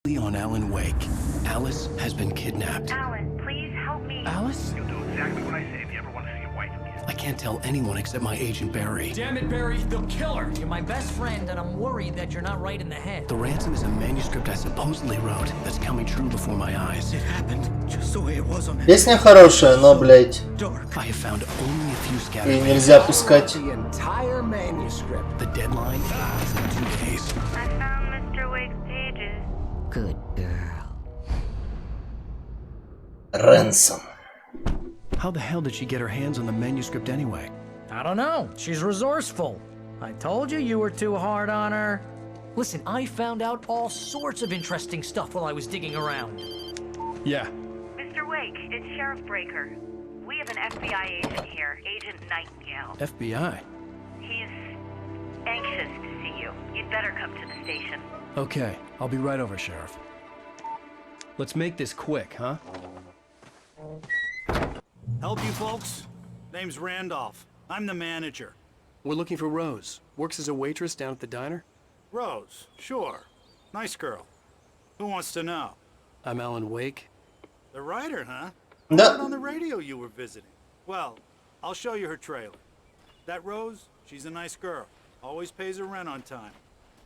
On Alan Wake. Alice has been kidnapped. Alan, please help me. Alice? You'll do exactly what I say if you ever want to see your wife again. I can't tell anyone except my agent Barry. Damn it, Barry, they'll kill her. You're my best friend, and I'm worried that you're not right in the head. The ransom is a manuscript I supposedly wrote that's coming true before my eyes. It happened just the way it was on that Песня хорошая, но, блядь, dark. I have found only a few ее scattered нельзя пускать. The entire manuscript. The deadline is in 2 days. I found Mr. Wake's pages. Good girl. Ransom. How the hell did she get her hands on the manuscript anyway? I don't know. She's resourceful. I told you were too hard on her. Listen, I found out all sorts of interesting stuff while I was digging around. Yeah. Mr. Wake, it's Sheriff Breaker. We have an FBI agent here, Agent Nightingale. FBI. He's anxious to see you. You'd better come to the station. Okay, I'll be right over, Sheriff. Let's make this quick, huh? Help you folks? Name's Randolph. I'm the manager. We're looking for Rose. Works as a waitress down at the diner. Rose, sure. Nice girl. Who wants to know? I'm Alan Wake. The writer, huh? Да. Heard on the radio you were visiting. Well, I'll show you her trailer. That Rose, she's a nice girl. Always pays her rent on time.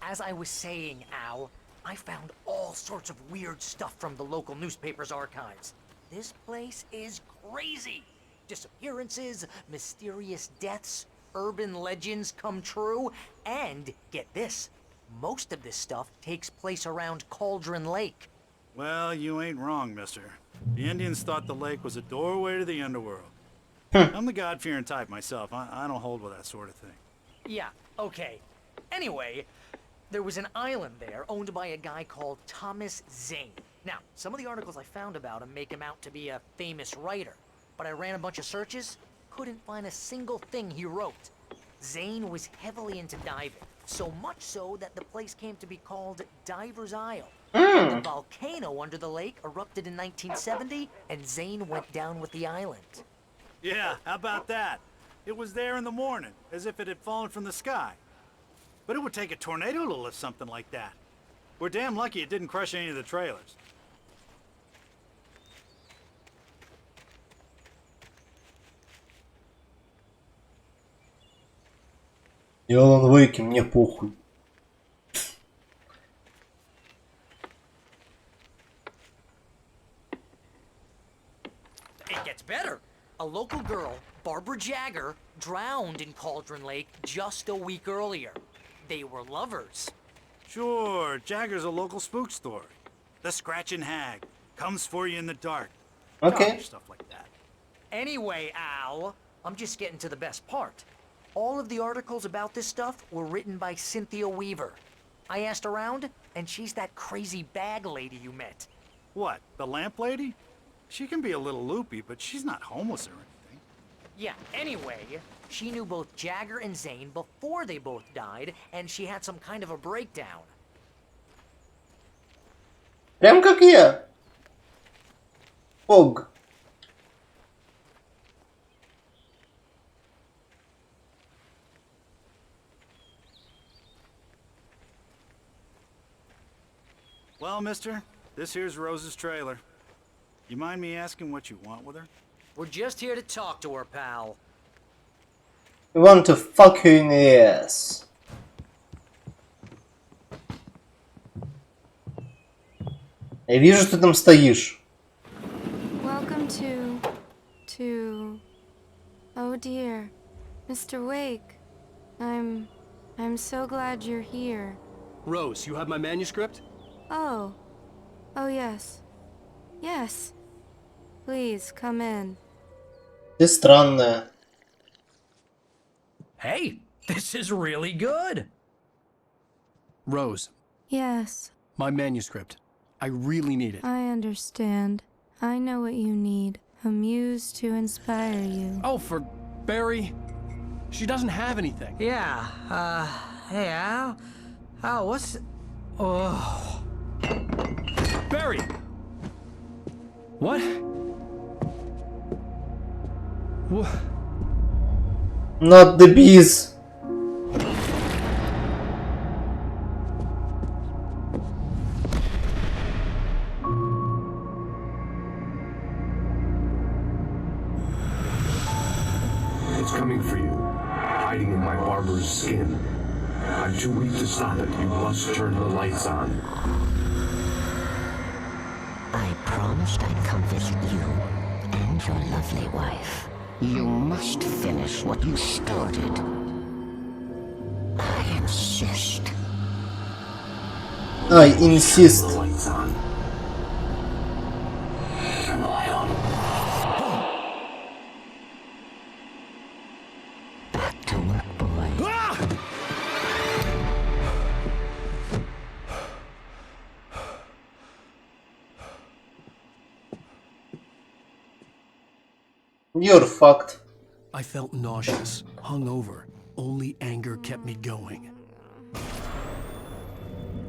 As I was saying, Al, I found all sorts of weird stuff from the local newspaper's archives. This place is crazy. Disappearances, mysterious deaths, urban legends come true, and get this, most of this stuff takes place around Cauldron Lake. Well, you ain't wrong, mister. The Indians thought the lake was a doorway to the underworld. I'm the God-fearing type myself. I don't hold with that sort of thing. Yeah, okay. Anyway, there was an island there owned by a guy called Thomas Zane. Now, some of the articles I found about him make him out to be a famous writer, but I ran a bunch of searches, couldn't find a single thing he wrote. Zane was heavily into diving, so much so that the place came to be called Diver's Isle. The volcano under the lake erupted in 1970, and Zane went down with the island. Yeah, how about that? It was there in the morning, as if it had fallen from the sky. But it would take a tornado to lift something like that. We're damn lucky it didn't crush any of the trailers. Я Alan Wake, мне похуй. It gets better. A local girl, Barbara Jagger, drowned in Cauldron Lake just a week earlier. They were lovers. Sure, Jagger's a local spook story. The Scratching Hag comes for you in the dark. Okay. Stuff like that. Anyway, Al, I'm just getting to the best part. All of the articles about this stuff were written by Cynthia Weaver. I asked around, and she's that crazy bag lady you met. What, the lamp lady? She can be a little loopy, but she's not homeless or anything. Yeah, anyway, she knew both Jagger and Zane before they both died, and she had some kind of a breakdown. Прям как я. Пог. Well, mister, this here's Rose's trailer. You mind me asking what you want with her? We're just here to talk to her, pal. You want to fuck her in the ass. Я вижу, что ты там стоишь. Welcome to... Oh dear. Mr. Wake. I'm so glad you're here. Rose, you have my manuscript? Oh. Oh yes. Yes. Please, come in. Ты странная. Hey, this is really good. Rose, Yes, my manuscript. I really need it. I understand. I know what you need. A muse to inspire you. Oh, for Barry. She doesn't have anything. Yeah, hey, Al? Al, what's... Oh... Barry! What? What? Not the bees. coming for you, hiding in my barber's skin. I'm too weak to stop it. You must turn the lights on. I promised I'd comfort you and your lovely wife. You must finish what you started. I insist. I insist. The lights on. Back to work, boy. You're fucked. I felt nauseous, hungover. Only anger kept me going.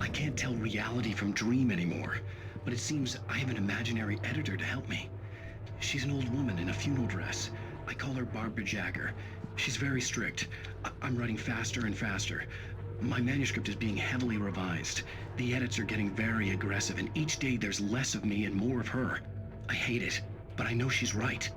I can't tell reality from dream anymore, but it seems I have an imaginary editor to help me. She's an old woman in a funeral dress. I call her Barbara Jagger. She's very strict. I'm writing faster and faster. My manuscript is being heavily revised. The edits are getting very aggressive, and each day there's less of me and more of her. I hate it, but I know she's right.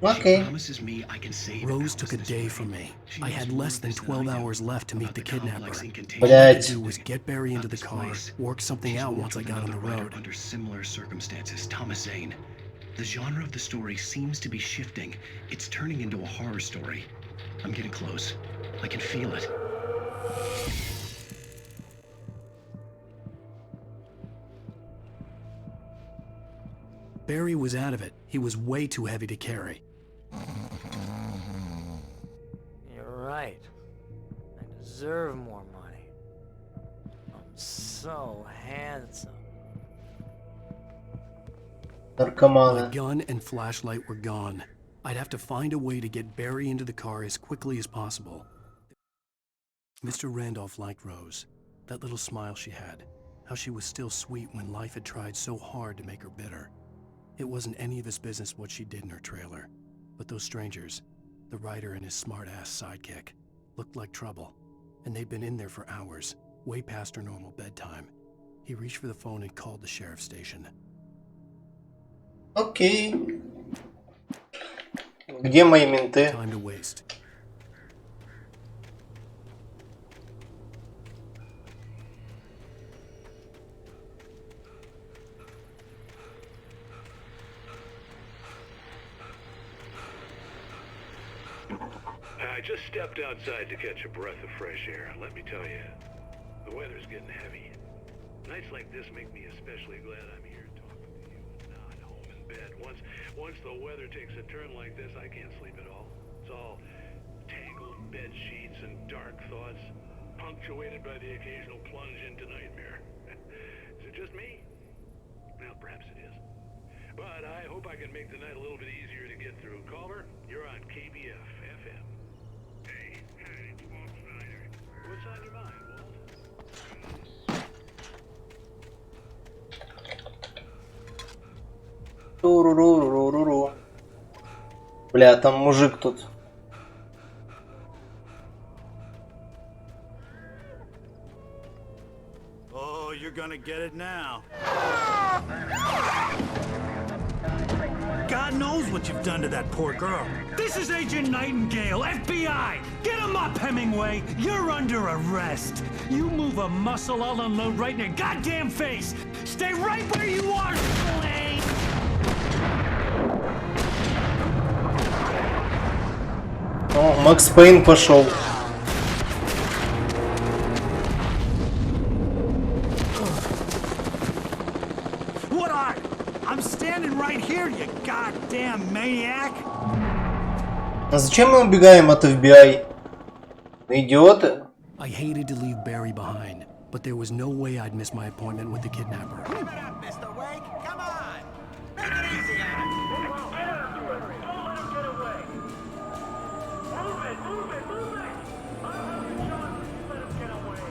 Okay. She promises me I can save Rose took a day from me. I had less than 12 hours left to meet the kidnapper. All I could Блять. do was get Barry into the car, work something out once I got on the road. Under similar circumstances, Thomas Zane. The genre of the story seems to be shifting. It's turning into a horror story. I'm getting close. I can feel it. Barry was out of it. He was way too heavy to carry. You're right. I deserve more money. I'm so handsome. My Наркоманы. gun and flashlight were gone. I'd have to find a way to get Barry into the car as quickly as possible. Mr. Randolph liked Rose. That little smile she had. How she was still sweet when life had tried so hard to make her bitter. It wasn't any of his business what she did in her trailer. But those strangers, the writer and his smart-ass sidekick, looked like trouble. And they'd been in there for hours, way past her normal bedtime. He reached for the phone and called the sheriff's station. Окей. Где мои менты? Time to waste. I just stepped outside to catch a breath of fresh air. Let me tell you, the weather's getting heavy. Nights like this make me especially glad I'm here talking to you, not home in bed. Once the weather takes a turn like this, I can't sleep at all. It's all tangled bed sheets and dark thoughts, punctuated by the occasional plunge into nightmare. Is it just me? Well, perhaps it is. But I hope I can make the night a little bit easier to get through. Caller, you're on KBF FM. Hey, it's Walt Snyder. What's on your mind, Walt? Туруруруруру. Бля, там мужик тут. Oh, you're gonna get it now. God knows what you've done to that poor girl. This is Agent Nightingale, FBI! Get him up, Hemingway! You're under arrest! You move a muscle, I'll unload right in your goddamn face! Stay right where you are, Slade! О, Макс Пейн пошел. What are you? I'm standing right here, you goddamn maniac! А зачем мы убегаем от FBI? Мы идиоты? I hated to leave Barry behind, but there was no way I'd miss my appointment with the kidnapper. Give it up, Mr. Wake! Come on! Make it easy on him! Don't let him get away! Move it! Move it! Move it! I'll have you shot if you let him get away!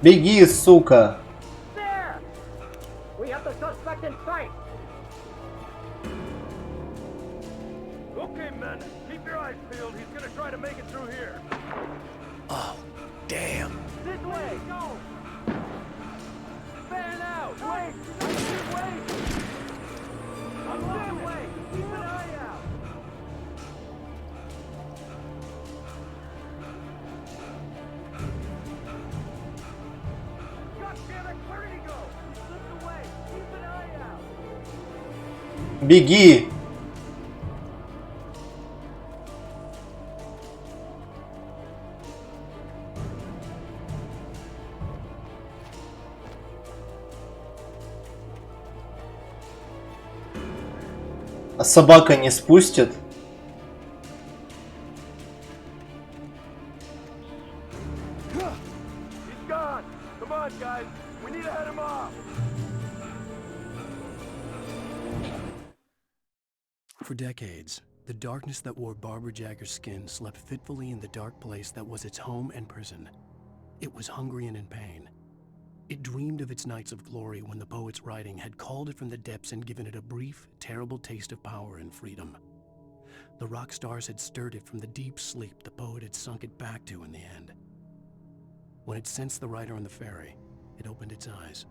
Беги, сука! There! field, he's gonna try to make it through here. Oh, damn. This way! Go! Fan out! Wait! Wait! I'm this way! Keep an eye out! God damn it! Where did he go? He slipped away! Keep an eye out! Беги! А собака не спустит? He's gone! Come on, guys! We need to head him off! For decades, the darkness that wore Barbara Jagger's skin slept fitfully in the dark place that was its home and prison. It was hungry and in pain. It dreamed of its nights of glory when the poet's writing had called it from the depths and given it a brief, terrible taste of power and freedom. The rock stars had stirred it from the deep sleep the poet had sunk it back to in the end. When it sensed the writer on the ferry, it opened its eyes.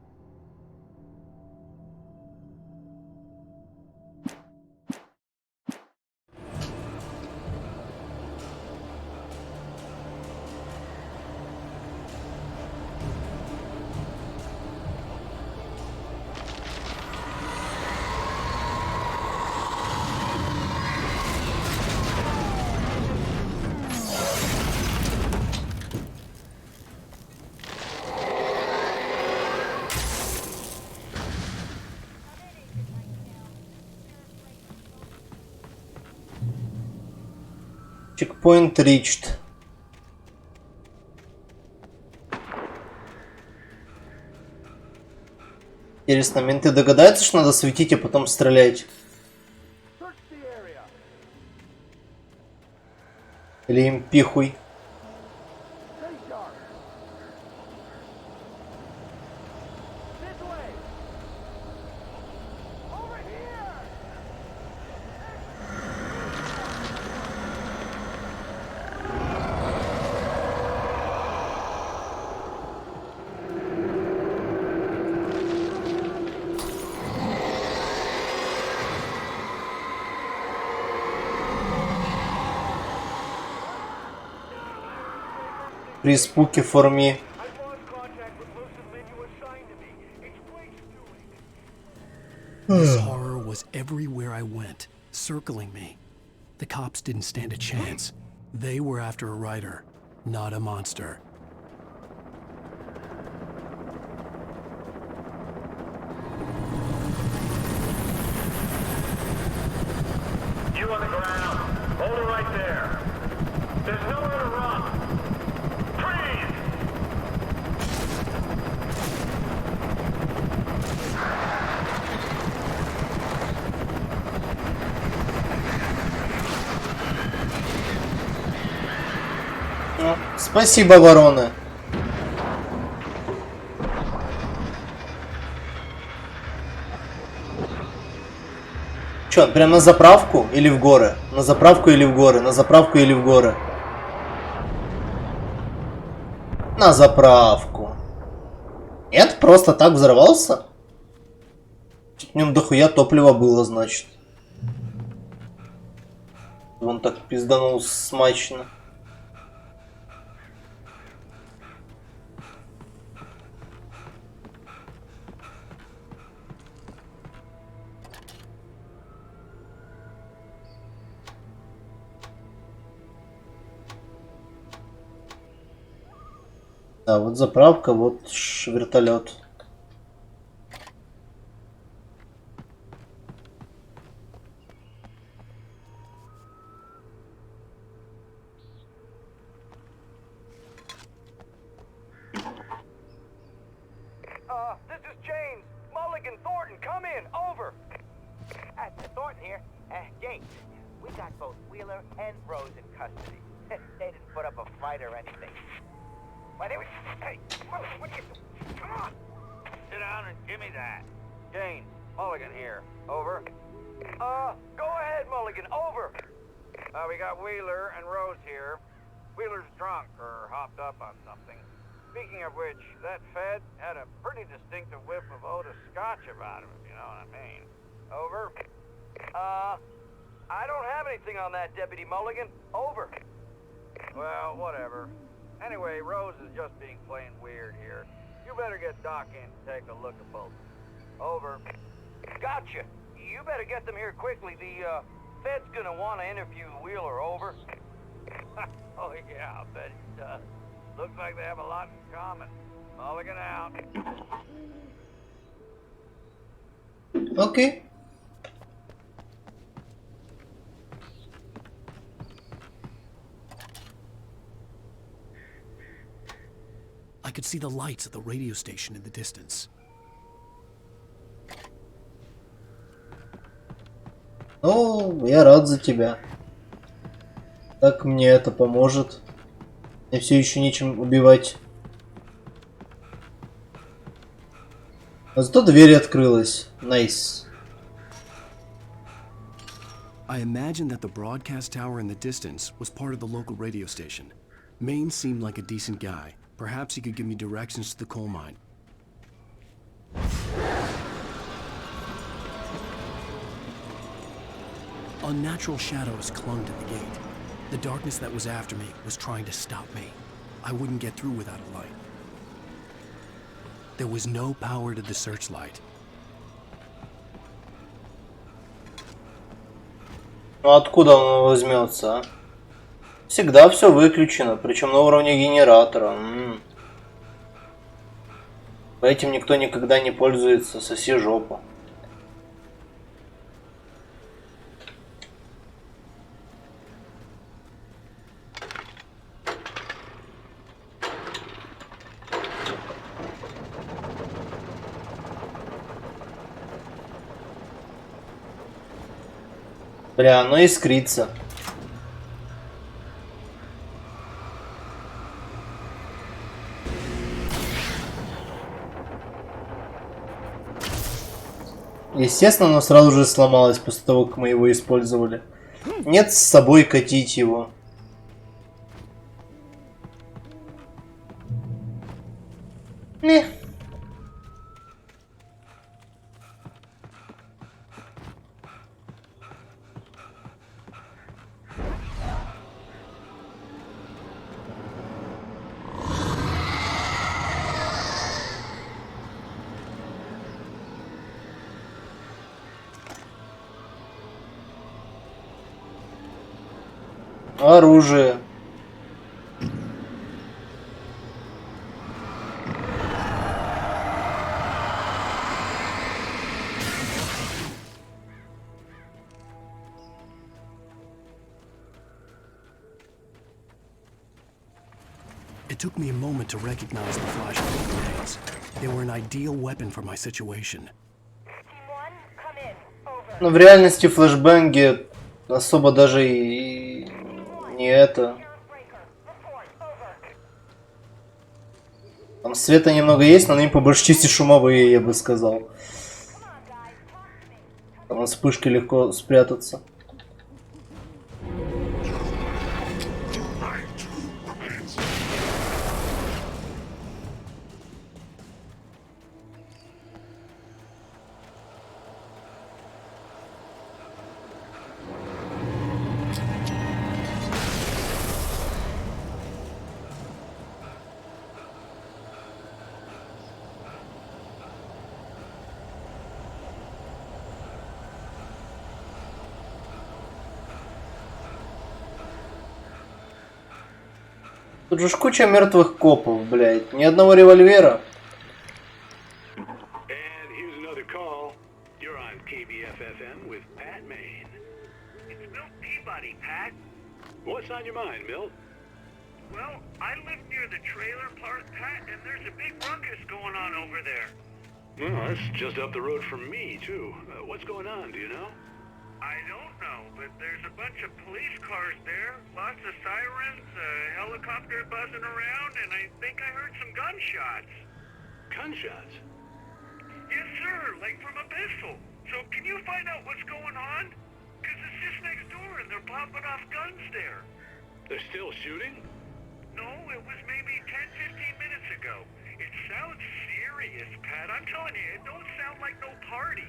Checkpoint reached. Интересно, менты догадаются, что надо светить, а потом стрелять? Или им пихуй? При испуге форме. This horror was everywhere I went, circling me. The cops didn't stand a chance. They were after a writer, not a monster. You on the ground. Hold it right there. There's nowhere to run. Freeze! Спасибо, вороны. Чё, прям на заправку или в горы? На заправку или в горы? На заправку или в горы? На заправку. Нет, просто так взорвался? В нем дохуя топлива было, значит. Он так пизданул смачно. Да, вот заправка, вот вертолет. This is James. Mulligan, Thornton, come in. Over. Thornton here. James, we got both Wheeler and Rose in custody. They didn't put up a fight or anything. Why, they were... Hey, what you... Come on! Sit down and give me that. James, Mulligan here. Over. Go ahead, Mulligan. Over. We got Wheeler and Rose here. Wheeler's drunk or hopped up on something. Speaking of which, that Fed had a pretty distinctive whiff of Oda Scotch about him, if you know what I mean. Over. I don't have anything on that, Deputy Mulligan. Over. Well, whatever. Anyway, Rose is just being plain weird here. You better get Doc in to take a look at both. Over. Gotcha. You better get them here quickly. The Fed's gonna want to interview Wheeler. Over. Oh yeah, I bet it does. Looks like they have a lot in common. Mulligan out. Okay. I could see the lights at the radio station in the distance. Ну, я рад за тебя. Так мне это поможет. Мне все еще нечем убивать. А зато дверь открылась. Найс. I imagined that the broadcast tower in the distance was part of the local radio station. Maine seemed like a decent guy. Perhaps he could give me directions to the coal mine. Unnatural shadows clung to the gate. The darkness that was after me was trying to stop me. I wouldn't get through without a light. There was no power to the searchlight. Ну откуда он возьмется, а? Всегда все выключено, причем на уровне генератора. Этим никто никогда не пользуется, соси жопу. Бля, оно искрится. Естественно, оно сразу же сломалось после того, как мы его использовали. Нет с собой катить его. Не. Оружие. It took me a moment to recognize the flashing grenades. They were an ideal weapon for my situation. Но в реальности флешбенги особо даже и не это. Там света немного есть, но они по большей части шумовые, я бы сказал. Там от вспышки легко спрятаться. Тут же куча мертвых копов, блядь. Ни одного револьвера. And here's another call. You're on KBFFM with Pat Maine. It's Milt Peabody, Pat. What's on your mind, Milt? Well, I live near the trailer park, Pat, and there's a big ruckus going on over there. Well, that's just up the road from me, too. What's going on, do you know? I don't know, but there's a bunch of police cars there, lots of sirens, a helicopter buzzing around, and I think I heard some gunshots. Gunshots? Yes, sir, like from a pistol. So can you find out what's going on? Because as just next door and they're popping off guns there. They're still shooting? No, it was maybe 10-15 minutes ago. It sounds serious, Pat. I'm telling you, it don't sound like no party.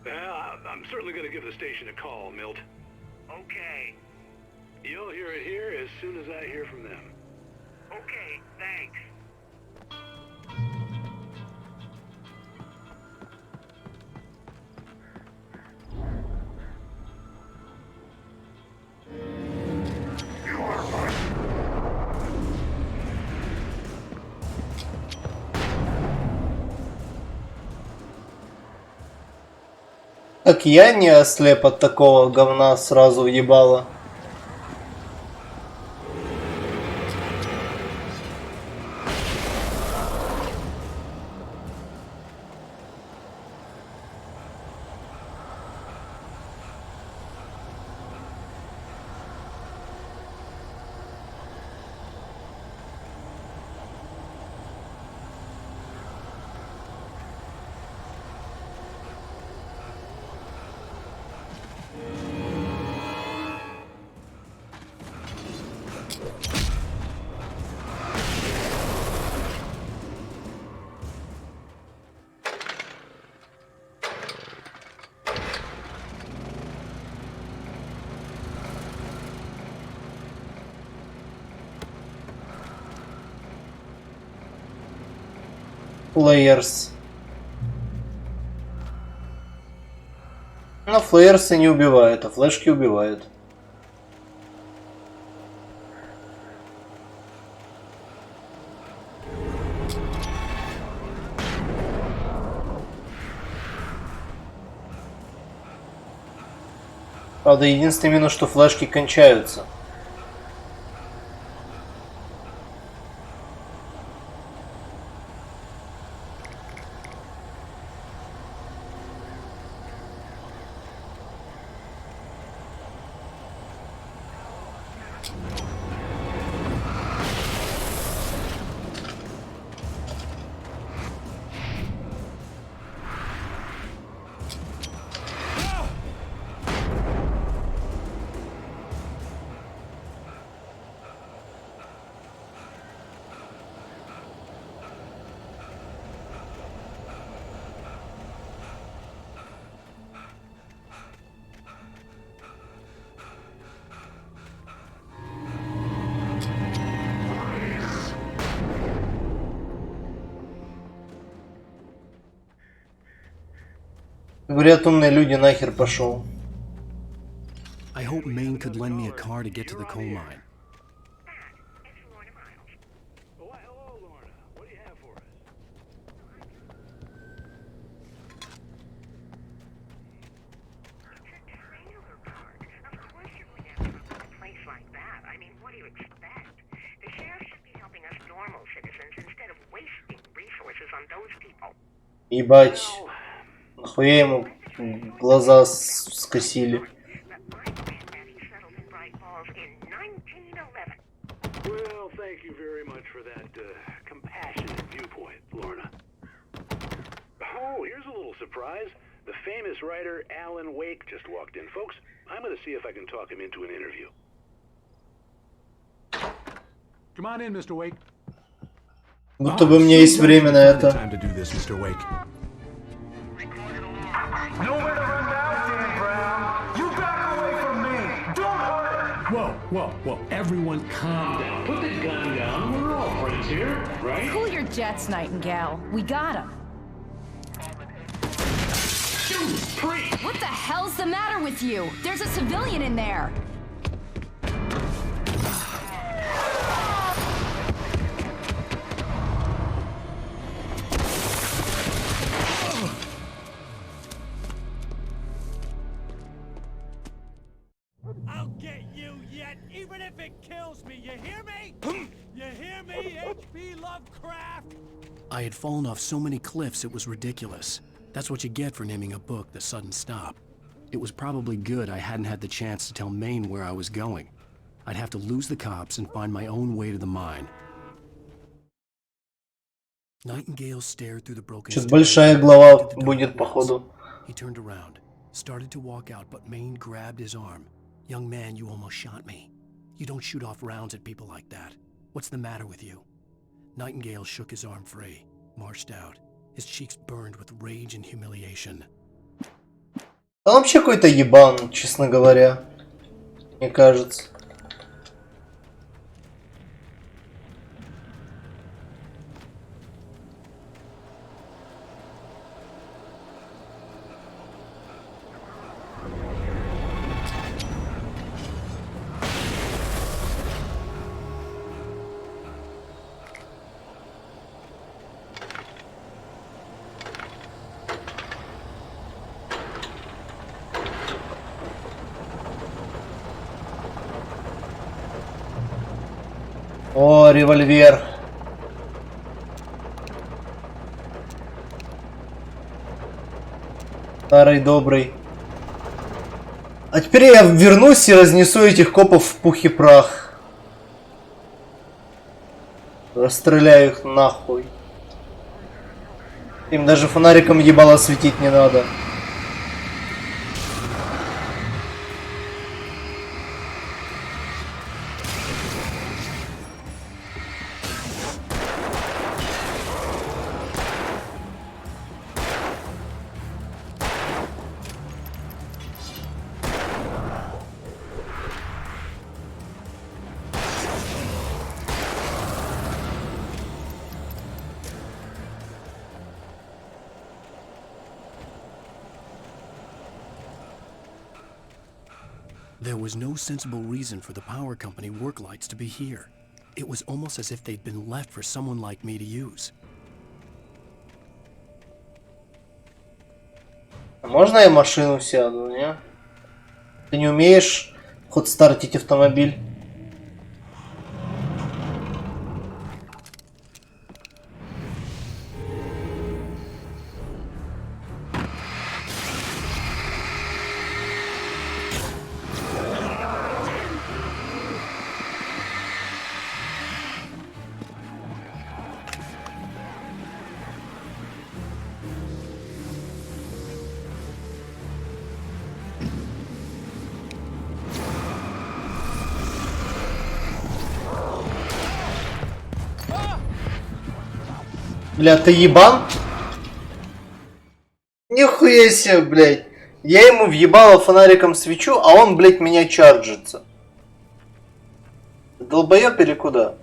I'm certainly going to give the station a call, Milt. Okay. You'll hear it here as soon as I hear from them. Okay, thanks. Так я не ослеп от такого говна сразу въебало. Флеерс. Но флеерсы не убивают, а флешки убивают. Правда, единственный минус, что флешки кончаются. Говорят, умные люди, нахер пошел. I hope Maine could lend me a car to get to the coal mine. Hello, Lorna. What do you have for us? It's a trailer park. Of course you would never run a place like that. I mean, what do you expect? The sheriff should be helping us normal citizens instead of wasting resources on those people. Ебать. Нахуя ему глаза скосили? Well, thank you very much for that compassionate viewpoint, Lorna. Oh, here's a little surprise. The famous writer Alan Wake just walked in. Folks, I'm going to see if I can talk him into an interview. Come on in, Mr. Wake. Будто бы мне есть время на это. Nowhere to run now, Dan Brown. You back away from me. Don't hurt her. Whoa. Everyone calm down. Put the gun down. We're all friends here, right? Cool your jets, Nightingale. We got him. What the hell's the matter with you? There's a civilian in there. I'll get you yet, even if it kills me. You hear me? You hear me, H.P. Lovecraft? I had fallen off so many cliffs it was ridiculous. That's what you get for naming a book The Sudden Stop. It was probably good I hadn't had the chance to tell Maine where I was going. I'd have to lose the cops and find my own way to the mine. Nightingale stared through the broken Сейчас большая глава будет, походу. He turned around. started to walk out, but Maine grabbed his arm. Young man, you almost shot me. You don't shoot off rounds at people like that. What's the matter with you? Nightingale shook his arm free, marched out. His cheeks burned with rage and humiliation. Он вообще какой-то ебан, честно говоря. Мне кажется. О, револьвер. Старый добрый. А теперь я вернусь и разнесу этих копов в пух и прах. Расстреляю их нахуй. Им даже фонариком ебало светить не надо. There was no sensible reason for the power company work lights to be here. It was almost as if they'd been left for someone like me to use. А можно я в машину сяду, не? Ты не умеешь хоть стартить автомобиль? Бля, ты ебан? Нихуя себе, блядь. Я ему въебала фонариком свечу, а он, блядь, меня чарджится. Долбоёб или куда?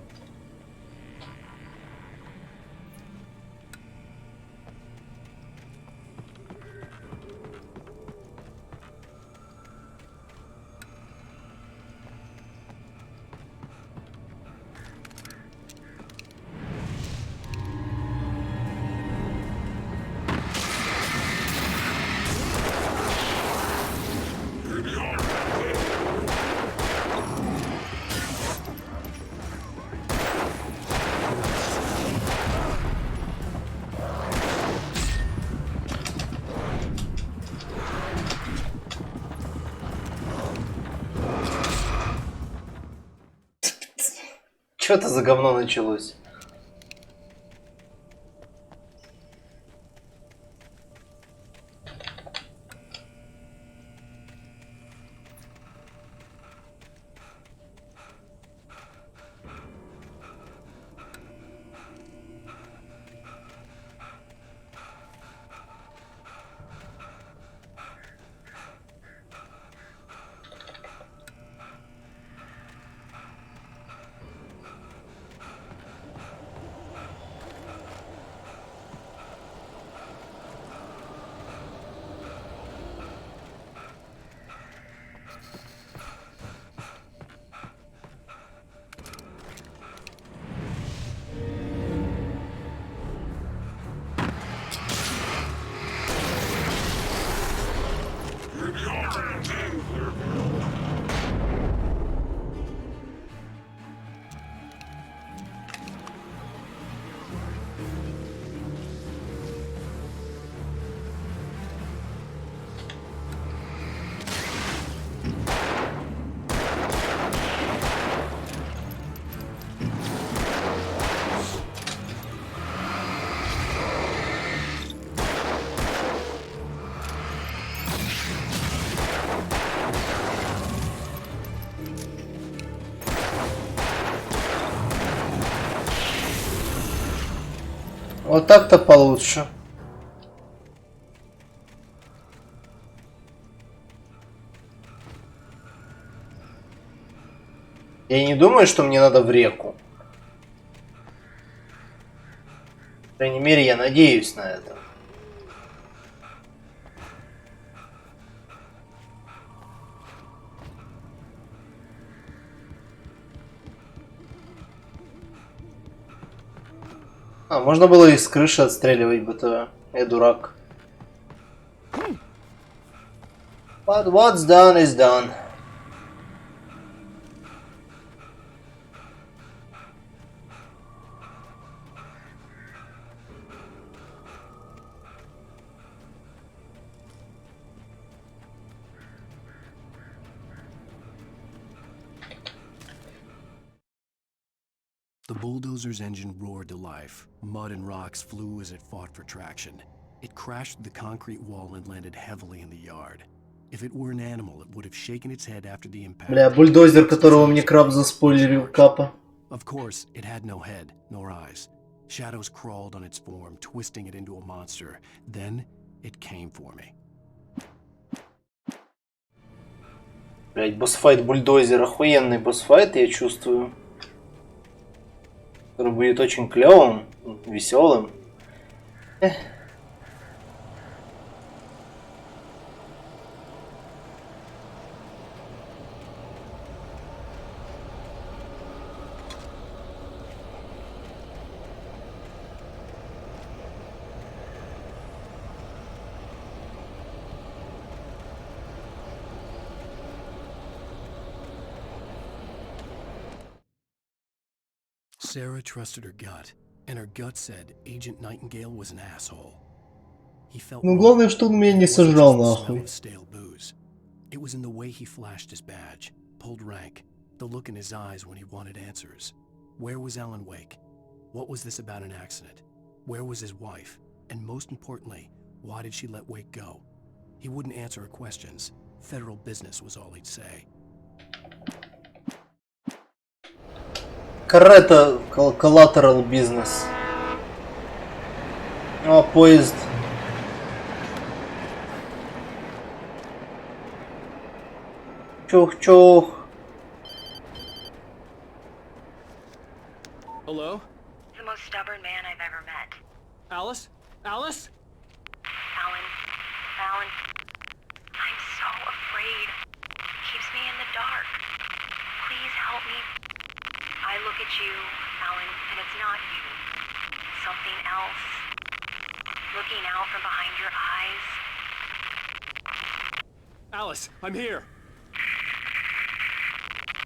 Что это за говно началось? Вот так-то получше. Я не думаю, что мне надо в реку. По крайней мере, я надеюсь на это. А, можно было и с крыши отстреливать БТВ. Я дурак. But what's done is done. The bulldozer's engine roared to life. Mud and rocks flew as it fought for traction. It crashed through the concrete wall and landed heavily in the yard. If it were an animal, it would have shaken its head after the impact. Бля, бульдозер, которого мне краб заспойлерил, капа. Of course, it had no head, nor eyes. Shadows crawled on its form, twisting it into a monster. Then, it came for me. Блять, босс-файт бульдозер, охуенный босс-файт, я чувствую. Который будет очень клевым, веселым. Sarah trusted her gut, and her gut said Agent Nightingale was an asshole. He felt Ну главное, что он меня не сожрал нахуй. stale booze. It was in the way he flashed his badge, pulled rank, the look in his eyes when he wanted answers. Where was Alan Wake? What was this about an accident? Where was his wife? And most importantly, why did she let Wake go? He wouldn't answer her questions. Federal business was all he'd say. Карета, collateral business. О, поезд. Чух-чух. Hello? The most stubborn man I've ever met. Alice? Alice? Alan. Alan. I'm so afraid. It keeps me in the dark. Please help me. I look at you, Alan, and it's not you. It's something else. Looking out from behind your eyes. Alice, I'm here.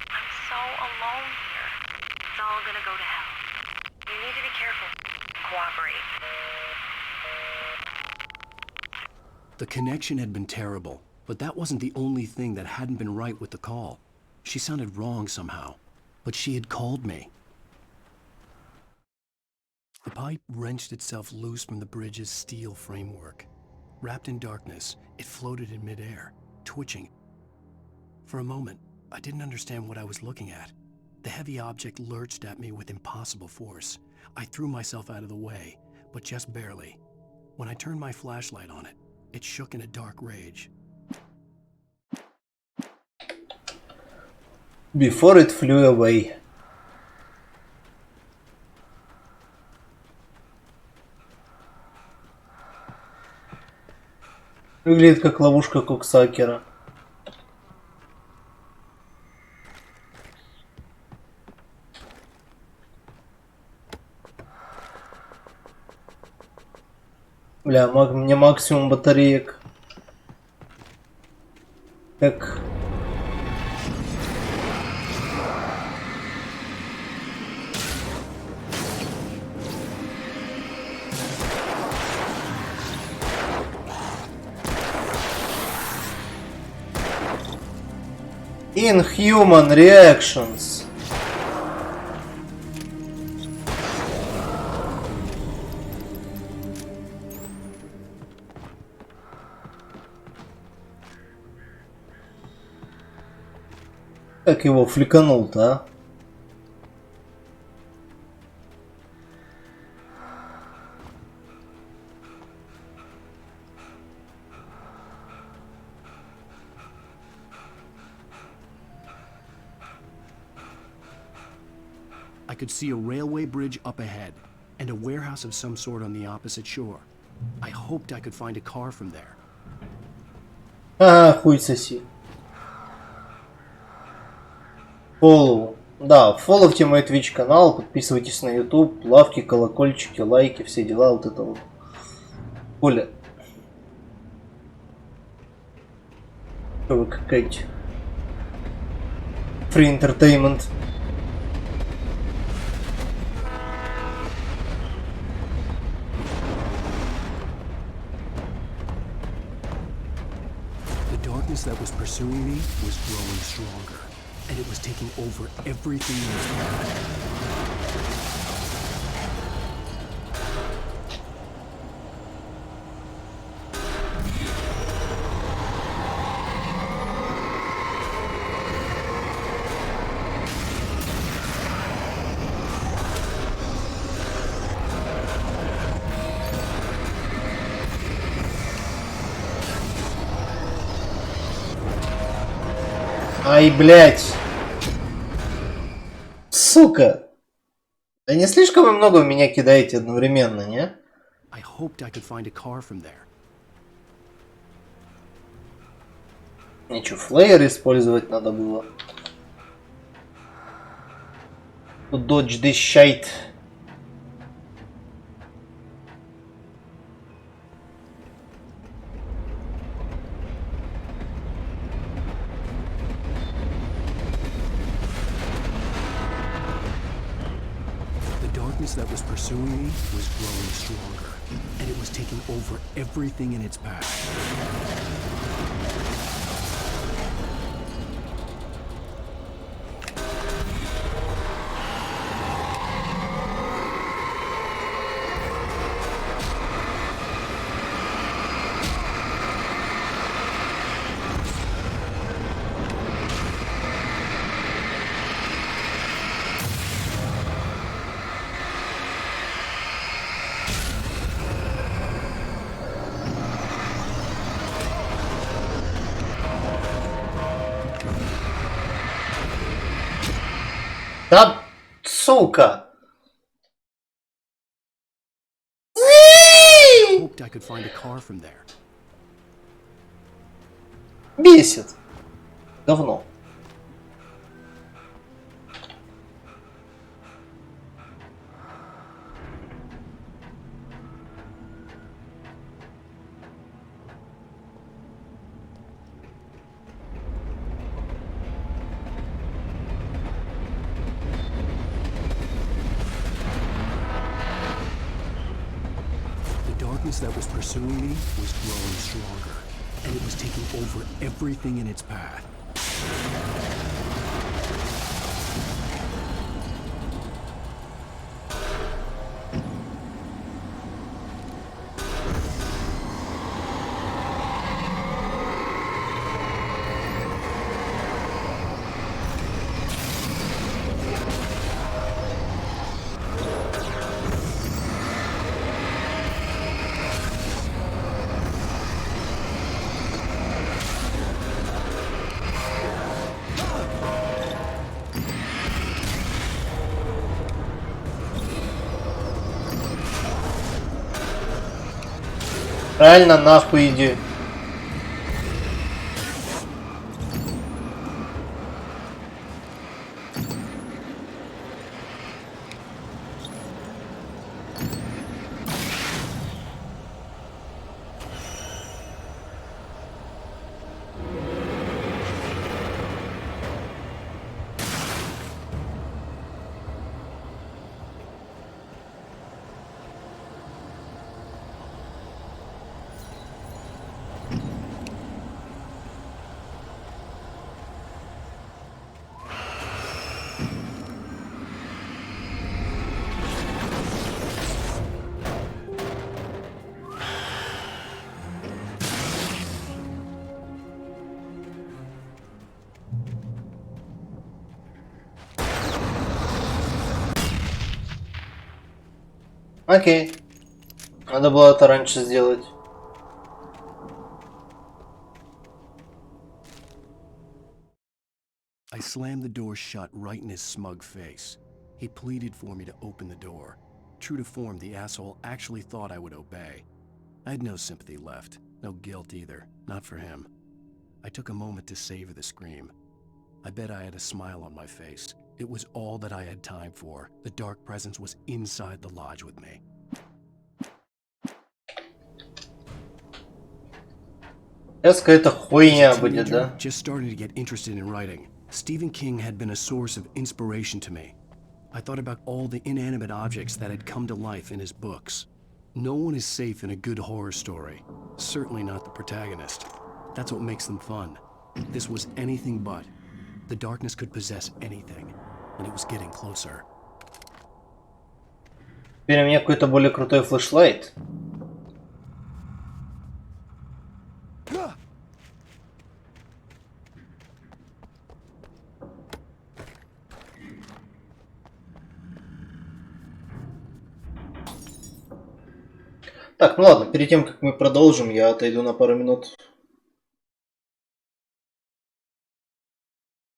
I'm so alone here. It's all gonna go to hell. You need to be careful. Cooperate. The connection had been terrible, but that wasn't the only thing that hadn't been right with the call. She sounded wrong somehow, but she had called me. The pipe wrenched itself loose from the bridge's steel framework. Wrapped in darkness, it floated in midair, twitching. For a moment, I didn't understand what I was looking at. The heavy object lurched at me with impossible force. I threw myself out of the way, but just barely. When I turned my flashlight on it, it shook in a dark rage. Before it flew away. Выглядит как ловушка Коксакера. Бля, мне максимум батареек. Как... Inhuman reactions. Как его фликанул-то, а? I could see a railway bridge up ahead and a warehouse of some sort on the opposite shore. I hoped I could find a car from there. Хуй соси. Follow. Да, фолловьте мой твич канал, подписывайтесь на ютуб, лавки, колокольчики, лайки, все дела, вот это вот. Коля. Что вы какая-то... Free entertainment. The darkness that was pursuing me was growing stronger, and it was taking over everything in its path. Ай, блядь. Сука. Да не слишком вы много в меня кидаете одновременно, не? I hoped I could find a car from there. Мне что, флеер использовать надо было? Dodge this shit. That was pursuing me was growing stronger, and it was taking over everything in its path. Да, сука! Hoped I could find a car from there. Бесит. Говно. That was pursuing me was growing stronger, and it was taking over everything in its path. Правильно, нахуй иди. Окей. Надо было это раньше сделать. I slammed the door shut right in his smug face. He pleaded for me to open the door. True to form, the asshole actually thought I would obey. I had no sympathy left, no guilt either, not for him. I took a moment to savor the scream. I bet I had a smile on my face. It was all that I had time for. The dark presence was inside the lodge with me. Сейчас какая-то хуйня As a будет, teenager, да? just starting to get interested in writing, Stephen King had been a source of inspiration to me. I thought about all the inanimate objects that had come to life in his books. No one is safe in a good horror story. Certainly not the protagonist. That's what makes them fun. This was anything but. The darkness could possess anything, and it was getting closer. Теперь у меня какой-то более крутой флешлайт. Так, ну ладно, перед тем, как мы продолжим, я отойду на пару минут